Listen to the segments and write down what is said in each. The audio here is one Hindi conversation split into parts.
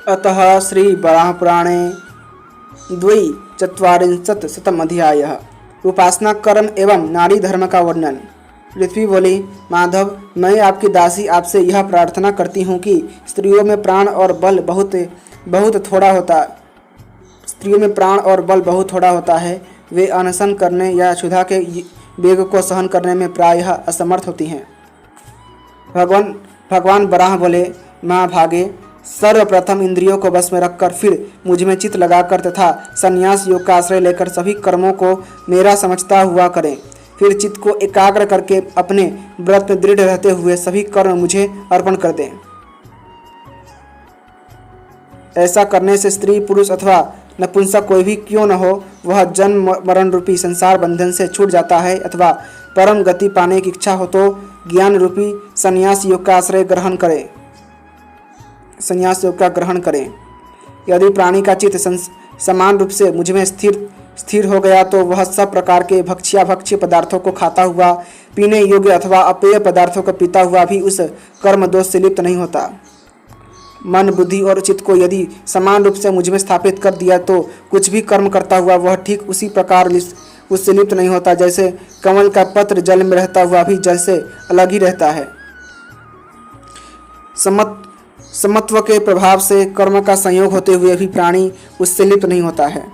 अतः श्री वराहपुराणे द्विचत्वारिंशत्शतम् अध्यायः उपासना कर्म एवं नारी धर्म का वर्णन। पृथ्वी बोली, माधव, मैं आपकी दासी आपसे यह प्रार्थना करती हूँ कि स्त्रियों में प्राण और बल बहुत थोड़ा होता है। वे अनशन करने या क्षुधा के वेग को सहन करने में प्रायः असमर्थ होती हैं। भगवान वराह बोले, महाभागे, सर्वप्रथम इंद्रियों को बस में रखकर फिर मुझ में चित्त लगाकर तथा संन्यास योग का आश्रय लेकर सभी कर्मों को मेरा समझता हुआ करें। फिर चित्त को एकाग्र करके अपने व्रत में दृढ़ रहते हुए सभी कर्म मुझे अर्पण कर दें। ऐसा करने से स्त्री, पुरुष अथवा नपुंसक कोई भी क्यों न हो, वह जन्म मरण रूपी संसार बंधन से छूट जाता है। अथवा परम गति पाने की इच्छा हो तो ज्ञान रूपी संन्यास योग का आश्रय ग्रहण करें। यदि प्राणी का चित्त समान रूप से मुझ में स्थिर हो गया तो वह सब प्रकार के भक्ष्य पदार्थों को खाता हुआ, पीने योग्य अथवा अपेय पदार्थों को पीता हुआ भी उस कर्म दोष से लिप्त नहीं होता। मन, बुद्धि और चित्त को यदि समान रूप से मुझ में स्थापित कर दिया तो कुछ भी कर्म करता हुआ वह ठीक उसी प्रकार उससे लिप्त नहीं होता, जैसे कमल का पत्र जल में रहता हुआ भी जल से अलग ही रहता है। समत्व के प्रभाव से कर्म का संयोग होते हुए भी प्राणी उससे लिप्त नहीं होता है।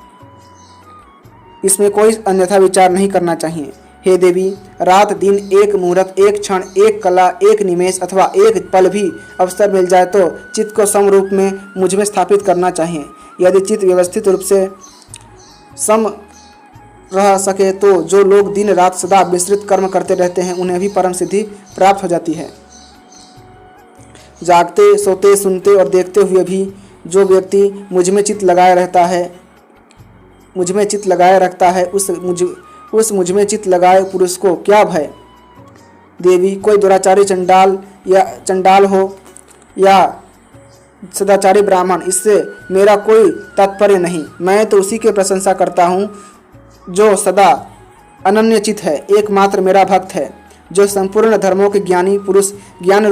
इसमें कोई अन्यथा विचार नहीं करना चाहिए। हे देवी, रात दिन, एक मुहूर्त, एक क्षण, एक कला, एक निमेष अथवा एक पल भी अवसर मिल जाए तो चित्त को समरूप में मुझ में स्थापित करना चाहिए। यदि चित्त व्यवस्थित रूप से सम रह सके तो जो लोग दिन रात सदा विस्तृत कर्म करते रहते हैं उन्हें भी परम सिद्धि प्राप्त हो जाती है। जागते, सोते, सुनते और देखते हुए भी जो व्यक्ति मुझ में चित्त लगाए रखता है उस मुझ में चित्त लगाए पुरुष को क्या भय। देवी, कोई दुराचारी चंडाल हो या सदाचारी ब्राह्मण, इससे मेरा कोई तात्पर्य नहीं। मैं तो उसी की प्रशंसा करता हूँ जो सदा अनन्यचित है, एकमात्र मेरा भक्त है, जो संपूर्ण धर्मों के ज्ञानी पुरुष ज्ञान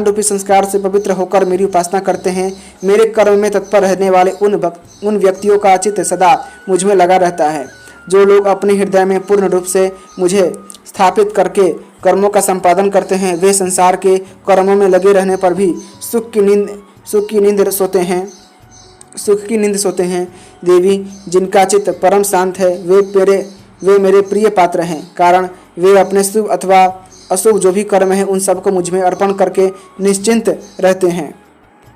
रूपी संस्कार से पवित्र होकर मेरी उपासना करते हैं। मेरे कर्म में तत्पर रहने वाले उन व्यक्तियों का चित्त सदा मुझ में लगा रहता है। जो लोग अपने हृदय में पूर्ण रूप से मुझे स्थापित करके कर्मों का संपादन करते हैं, वे संसार के कर्मों में लगे रहने पर भी सुख की नींद सोते हैं। देवी, जिनका चित्त परम शांत है वे मेरे प्रिय पात्र हैं, कारण वे अपने शुभ अथवा अशुभ जो भी कर्म है उन सबको मुझ में अर्पण करके निश्चिंत रहते हैं।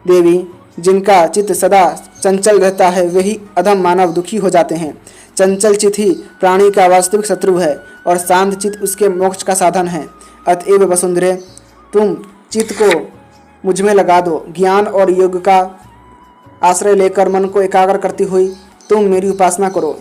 देवी, जिनका चित्त सदा चंचल रहता है वही अधम मानव दुखी हो जाते हैं। चंचल चित्त ही प्राणी का वास्तविक शत्रु है और शांत चित्त उसके मोक्ष का साधन है। अतएव वसुंधरे, तुम चित्त को मुझ में लगा दो। ज्ञान और योग का आश्रय लेकर मन को एकाग्र करती हुई तुम मेरी उपासना करो।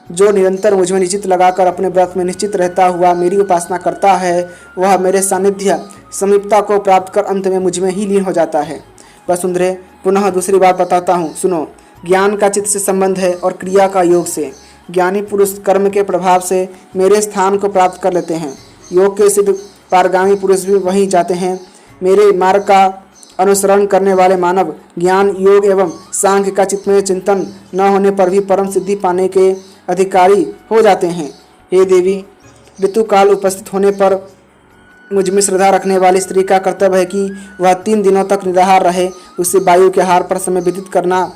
जो निरंतर मुझ में निश्चित लगाकर अपने व्रत में निश्चित रहता हुआ मेरी उपासना करता है वह मेरे सानिध्य समीपता को प्राप्त कर अंत में मुझ में ही लीन हो जाता है। वसुंधरे, पुनः दूसरी बात बताता हूँ, सुनो। ज्ञान का चित्त से संबंध है और क्रिया का योग से। ज्ञानी पुरुष कर्म के प्रभाव से मेरे स्थान को प्राप्त कर लेते हैं। योग के सिद्ध पारगामी पुरुष भी वहीं जाते हैं। मेरे मार्ग का अनुसरण करने वाले मानव ज्ञान, योग एवं सांख्य का चित्तमय चिंतन न होने पर भी परम सिद्धि पाने के अधिकारी हो जाते हैं। हे देवी, ऋतुकाल उपस्थित होने पर मुझ में श्रद्धा रखने वाली स्त्री का कर्तव्य है कि वह 3 दिनों तक निराहार रहे। उससे वायु के आहार पर समय व्यतीत करना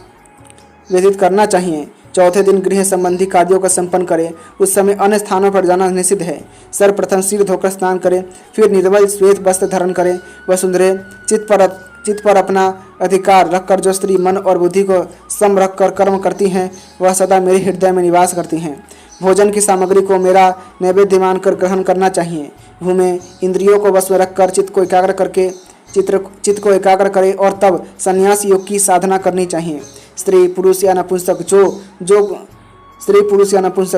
चाहिए। चौथे दिन गृह संबंधी कार्यों का संपन्न करे। उस समय अन्य स्थानों पर जाना निषिद्ध है। सर्वप्रथम सिर धोकर स्नान करें, फिर निर्मल श्वेत वस्त्र धारण करें। वसुंधरे, चित्त पर अपना अधिकार रखकर जो स्त्री मन और बुद्धि को सम रखकर कर्म करती हैं वह सदा मेरे हृदय में निवास करती हैं। भोजन की सामग्री को मेरा नैवेद्य मानकर ग्रहण करना चाहिए। भूमि, इंद्रियों को वश में रखकर चित्त को एकाग्र करे और तब संन्यास योग की साधना करनी चाहिए। स्त्री पुरुष या नपुंसक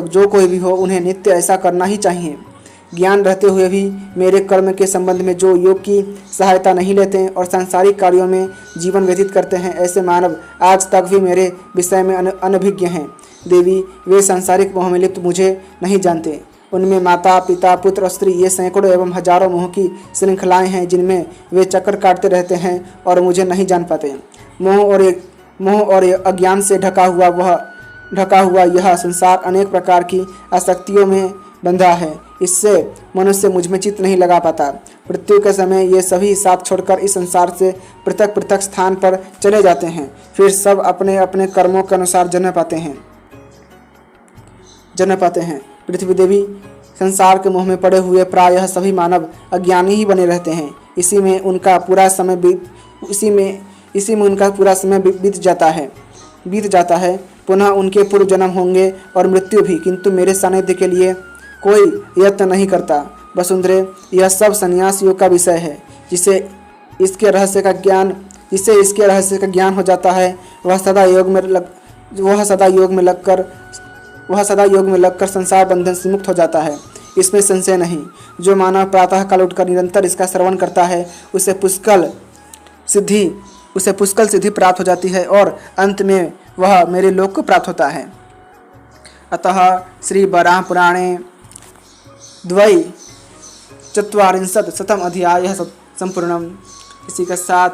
जो कोई भी हो उन्हें नित्य ऐसा करना ही चाहिए। ज्ञान रहते हुए भी मेरे कर्म के संबंध में जो योग की सहायता नहीं लेते हैं और सांसारिक कार्यों में जीवन व्यतीत करते हैं, ऐसे मानव आज तक भी मेरे विषय में अनभिज्ञ हैं। देवी, वे सांसारिक मोह में लिप्त मुझे नहीं जानते। उनमें माता, पिता, पुत्र और स्त्री ये सैकड़ों एवं हजारों मोह की श्रृंखलाएं हैं जिनमें वे चक्कर काटते रहते हैं और मुझे नहीं जान पाते। मोह और अज्ञान से ढका हुआ यह संसार अनेक प्रकार की आसक्तियों में बंधा है। इससे मनुष्य मुझ में चित्त नहीं लगा पाता। मृत्यु के समय ये सभी साथ छोड़कर इस संसार से पृथक पृथक स्थान पर चले जाते हैं। फिर सब अपने अपने कर्मों के अनुसार जन्म पाते हैं। पृथ्वी देवी संसार के मोह में पड़े हुए प्रायः सभी मानव अज्ञानी ही बने रहते हैं। इसी में उनका पूरा समय बीत जाता है। पुनः उनके पूर्व जन्म होंगे और मृत्यु भी, किंतु मेरे सानिध्य के लिए कोई यत्न नहीं करता। वसुंधरे, यह सब संन्यास योग का विषय है। जिसे इसके रहस्य का ज्ञान हो जाता है, वह सदा योग में लगकर संसार बंधन से मुक्त हो जाता है। इसमें संशय नहीं। जो मानव प्रातः काल उठकर निरंतर इसका श्रवण करता है, उसे पुष्कल सिद्धि प्राप्त हो जाती है और अंत में वह मेरे लोक को प्राप्त होता है। अतः श्री वराह पुराणे 42 अध्याय संपूर्णम। इसी के साथ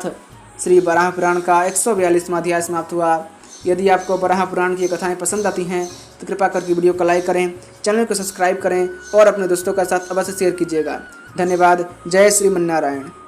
श्री वराह पुराण का 142वां अध्याय समाप्त हुआ। यदि आपको वराह पुराण की कथाएं पसंद आती हैं तो कृपया करके वीडियो को लाइक करें, चैनल को सब्सक्राइब करें और अपने दोस्तों के साथ अवश्य शेयर कीजिएगा। धन्यवाद। जय श्रीमन्नारायण।